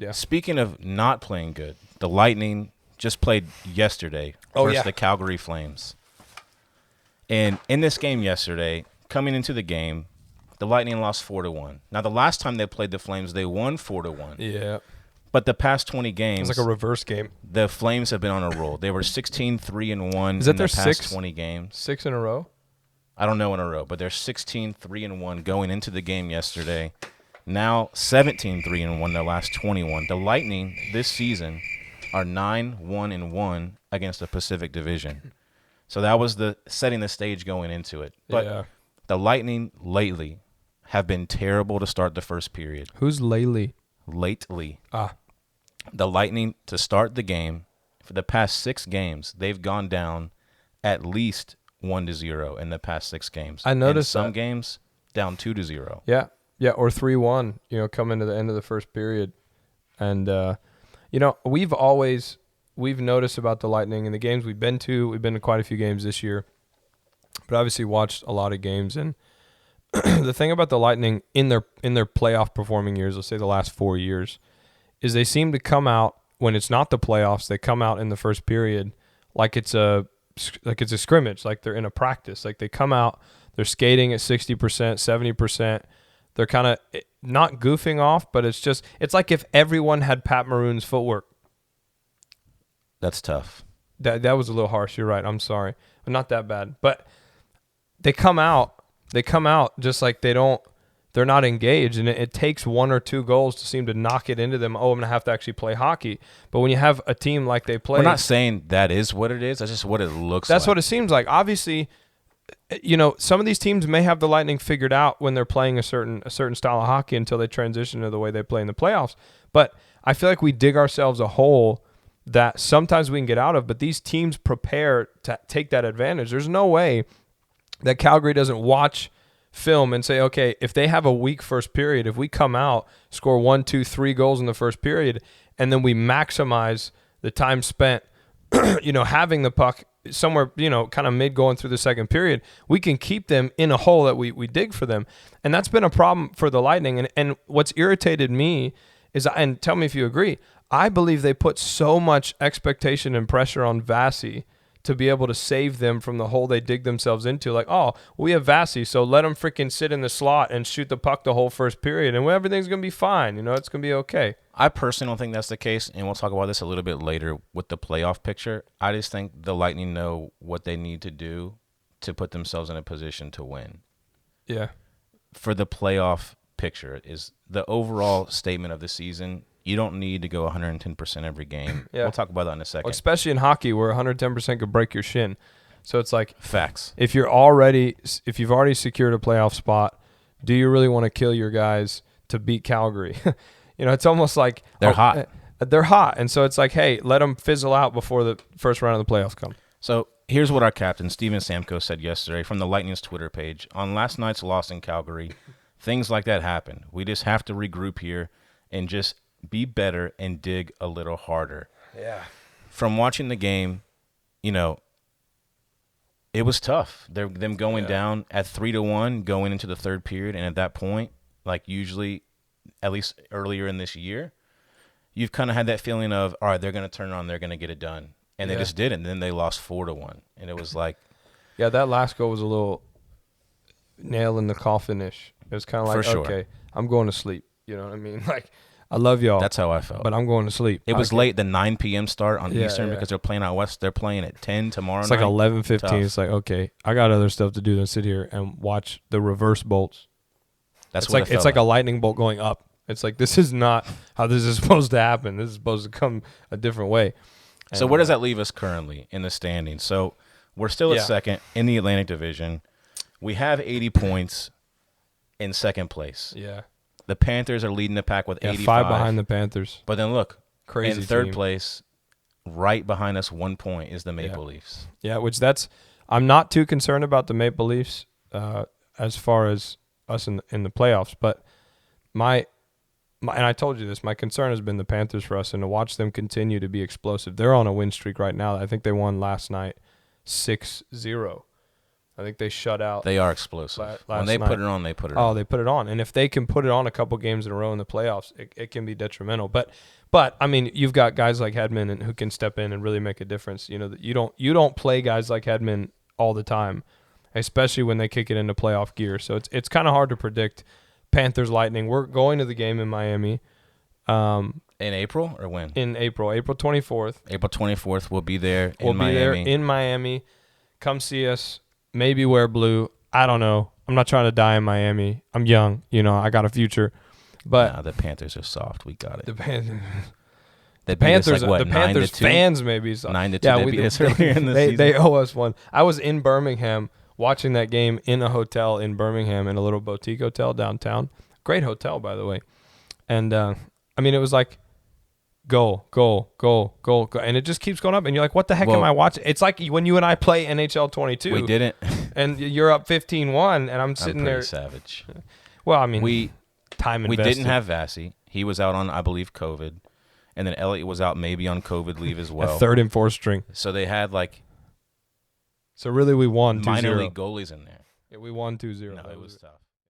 Yeah. Speaking of not playing good, the Lightning just played yesterday versus the Calgary Flames. And in this game yesterday, coming into the game, the Lightning lost 4-1. Now, the last time they played the Flames, they won 4-1. Yeah. But the past 20 games, It's like a reverse game. The Flames have been on a roll. They were 16-3-1 Is that in their the past 20 games. 6 in a row? I don't know in a row, but they're 16-3-1 going into the game yesterday. Now 17-3-1 their last 21. The Lightning this season are 9-1-1 against the Pacific Division. So that was the setting the stage going into it. But the Lightning lately have been terrible to start the first period. Who's lately? Lately. The Lightning, to start the game, for the past 6 games, they've gone down at least 1-0 in the past 6 games. I noticed some games down 2-0. Yeah, or 3-1. Coming to the end of the first period, and we've noticed about the Lightning in the games we've been to. We've been to quite a few games this year, but obviously watched a lot of games. And the thing about the Lightning in their playoff performing years, let's say the last 4 years, is they seem to come out when it's not the playoffs. They come out in the first period like it's a scrimmage, like they're in a practice. Like they come out, they're skating at 60%, 70%. They're kind of not goofing off, but it's like if everyone had Pat Maroon's footwork. That's tough. That was a little harsh. You're right. I'm sorry. But not that bad. But they come out just like they're not engaged, and it takes 1 or 2 goals to seem to knock it into them. Oh, I'm going to have to actually play hockey. But when you have a team like they play. We're not saying that is what it is. That's just what it looks like. That's what it seems like. Obviously, some of these teams may have the Lightning figured out when they're playing a certain style of hockey until they transition to the way they play in the playoffs. But I feel like we dig ourselves a hole that sometimes we can get out of, but these teams prepare to take that advantage. There's no way that Calgary doesn't watch film and say, okay, if they have a weak first period, if we come out, score 1, 2, 3 goals in the first period, and then we maximize the time spent, having the puck somewhere, kind of mid going through the second period, we can keep them in a hole that we dig for them. And that's been a problem for the Lightning. And what's irritated me is, and tell me if you agree, I believe they put so much expectation and pressure on Vasi to be able to save them from the hole they dig themselves into. Like, oh, we have Vasi, so let him freaking sit in the slot and shoot the puck the whole first period, and everything's going to be fine. It's going to be okay. I personally don't think that's the case, and we'll talk about this a little bit later with the playoff picture. I just think the Lightning know what they need to do to put themselves in a position to win. Yeah. For the playoff picture is the overall statement of the season. You don't need to go 110% every game. Yeah. We'll talk about that in a second. Especially in hockey where 110% could break your shin. So it's like facts. If you've already secured a playoff spot, do you really want to kill your guys to beat Calgary? It's almost like they're hot. They're hot. And so it's like, hey, let them fizzle out before the first round of the playoffs come. So here's what our captain, Steven Samko, said yesterday from the Lightning's Twitter page. On last night's loss in Calgary, things like that happen. We just have to regroup here and just be better and dig a little harder. Yeah. From watching the game, it was tough. Them going down at 3-1 going into the third period, and at that point, like usually, at least earlier in this year, you've kind of had that feeling of, all right, they're going to turn on, they're going to get it done. And they just didn't. And then they lost 4-1. And it was like... Yeah, that last goal was a little nail in the coffin-ish. It was kind of like, okay, I'm going to sleep. You know what I mean? Like, I love y'all. That's how I felt. But I'm going to sleep. It was late, the 9 p.m. start on Eastern because they're playing out West. They're playing at 10 tomorrow night. It's like 11:15. Tough. It's like, okay, I got other stuff to do than sit here and watch the reverse bolts. It's like a lightning bolt going up. It's like, this is not how this is supposed to happen. This is supposed to come a different way. So where does that leave us currently in the standings? So we're still at second in the Atlantic Division. We have 80 points in second place. Yeah. The Panthers are leading the pack with 85. 5 behind the Panthers. But then look, crazy in third team. place, right behind us 1 point is the Maple Leafs. Yeah, I'm not too concerned about the Maple Leafs as far as us in the playoffs. But my and I told you this, my concern has been the Panthers for us, and to watch them continue to be explosive. They're on a win streak right now. I think they won last night 6-0. I think they shut out. They are explosive. When they put it on, they put it on. Oh, they put it on. And if they can put it on a couple games in a row in the playoffs, it can be detrimental. But I mean, you've got guys like Hedman who can step in and really make a difference. You know, you don't play guys like Hedman all the time, especially when they kick it into playoff gear. So it's kind of hard to predict. Panthers Lightning. We're going to the game in Miami. In April or when? In April 24th. April 24th, we'll be there We'll in be Miami. there in Miami. Come see us. Maybe wear blue. I don't know. I'm not trying to die in Miami. I'm young. You know, I got a future. But nah, the Panthers are soft. We got it. the Panthers. The Panthers, the Panthers fans maybe. 9-2. Yeah, They beat us earlier in the season. They owe us one. I was in Birmingham watching that game in a hotel in Birmingham in a little boutique hotel downtown. Great hotel, by the way. And I mean, it was like goal, goal, goal, goal, goal, and it just keeps going up. And you're like, what the heck am I watching? It's like when you and I play NHL 22. We didn't. And you're up 15-1, and I'm sitting there. Savage. Well, I mean, we invested. didn't have Vasi. He was out on, I believe, COVID. And then Elliott was out maybe on COVID leave as well. A third and fourth string. So they had like So really we won 2-0. minor league goalies in there. Yeah, we won 2-0. No, it was tough.